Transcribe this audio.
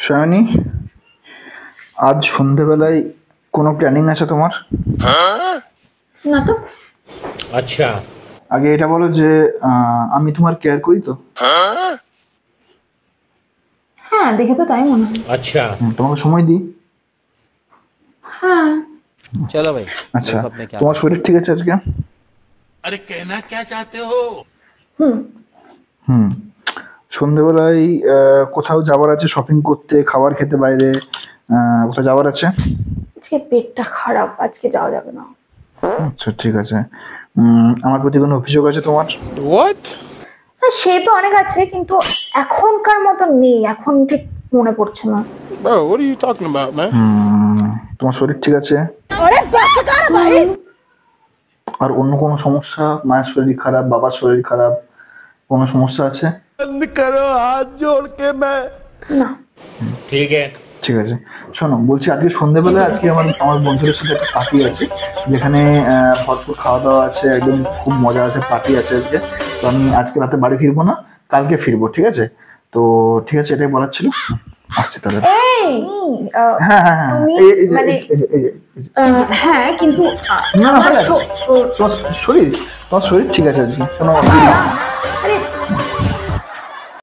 সায়নী, আজ সন্ধেবেলায় কোনো প্ল্যানিং আছে তোমার? না তো। আচ্ছা, আগে এটা বলো যে আমি তোমার কেয়ার করি তো? হ্যাঁ, দেখে তো তাই মনে হয়। अच्छा তোমাকে সময় দিই? হ্যাঁ। चलो भाई। আচ্ছা, देखो अब मैं क्या তোমার শরীর ঠিক আছে আজকে? अरे कहना क्या चाहते हो? হুম। সন্ধেবেলায় কোথাও যাবার আছে? শপিং করতে, খাবার খেতে, বাইরে কোথাও যাবার আছে? আজকে পেটটা খারাপ, আজকে যাওয়া যাবে না। আচ্ছা, ঠিক আছে। আমার প্রতি কোনো অভিযোগ আছে তোমার? What? হ্যাঁ, সে তো অনেক আছে, কিন্তু এখনকার মতো নেই, এখন ঠিক মনে পড়ছে না। Bro, what are you talking about, man? তোমার শরীর ঠিক আছে? আর অন্য কোনো সমস্যা? মায়ের শরীর খারাপ, বাবার শরীর খারাপ, কোনো সমস্যা আছে? না। ठीक है। ঠিক আছে, শোনো বলছি, আজকে সন্ধ্যেবেলা আজকে আমার বন্ধুদের সাথে একটা পার্টি আছে, যেখানে ভরপুর খাওয়া দাওয়া আছে, একদম খুব মজা আছে, পার্টি আছে আজকে। তো আমি আজকে রাতে বাড়ি ফিরবো না, কালকে ফিরবো, ঠিক আছে? তো ঠিক আছে, এটাই বলার ছিল। আসছি তাহলে। এই, হ্যাঁ হ্যাঁ হ্যাঁ, তুমি এই যে মানে এই যে হ্যাঁ, কিন্তু না না, আমার ঠিক আছে। তোমার শরীর ঠিক আছে আজকে, কোনো অসুবিধা নেই। আরে